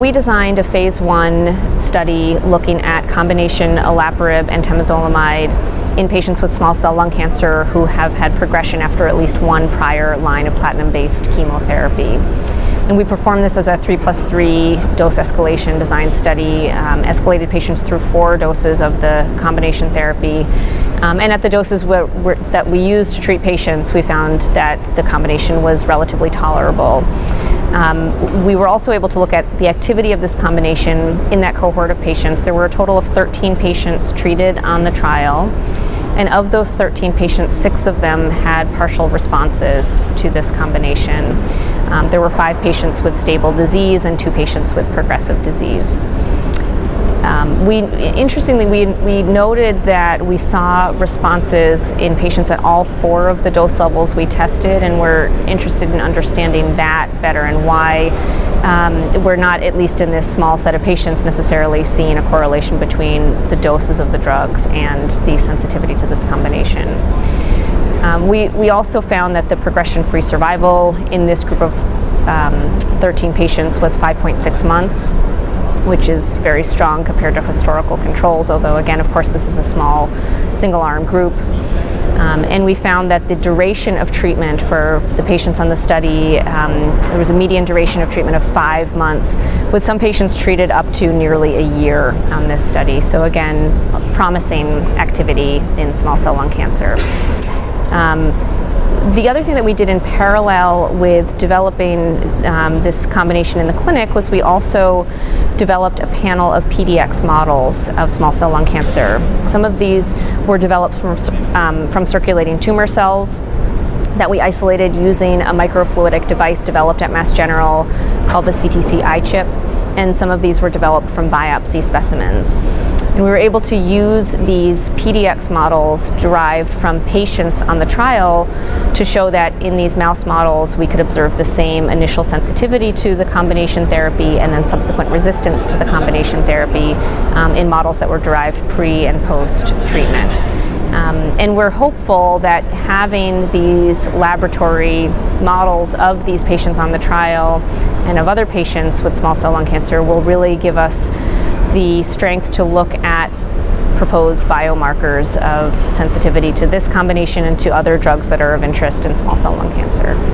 We designed a phase 1 study looking at combination Olaparib and Temozolomide in patients with small cell lung cancer who have had progression after at least one prior line of platinum-based chemotherapy. And we performed this as a 3+3 dose escalation design study, escalated patients through 4 doses of the combination therapy. And at the doses that we used to treat patients, we found that the combination was relatively tolerable. We were also able to look at the activity of this combination in that cohort of patients. There were a total of 13 patients treated on the trial. And of those 13 patients, 6 of them had partial responses to this combination. There were 5 patients with stable disease and 2 patients with progressive disease. Interestingly, we noted that we saw responses in patients at all 4 of the dose levels we tested, and we're interested in understanding that better and why we're not, at least in this small set of patients, necessarily seeing a correlation between the doses of the drugs and the sensitivity to this combination. We also found that the progression-free survival in this group of 13 patients was 5.6 months, which is very strong compared to historical controls, although again, of course, this is a small single-arm group. And we found that the duration of treatment for the patients on the study, there was a median duration of treatment of 5 months, with some patients treated up to nearly a year on this study. So again, promising activity in small cell lung cancer. The other thing that we did in parallel with developing this combination in the clinic was we also developed a panel of PDX models of small cell lung cancer. Some of these were developed from circulating tumor cells that we isolated using a microfluidic device developed at Mass General called the CTC iChip, and some of these were developed from biopsy specimens. And we were able to use these PDX models derived from patients on the trial to show that in these mouse models we could observe the same initial sensitivity to the combination therapy and then subsequent resistance to the combination therapy in models that were derived pre and post treatment. And we're hopeful that having these laboratory models of these patients on the trial and of other patients with small cell lung cancer will really give us the strength to look at proposed biomarkers of sensitivity to this combination and to other drugs that are of interest in small cell lung cancer.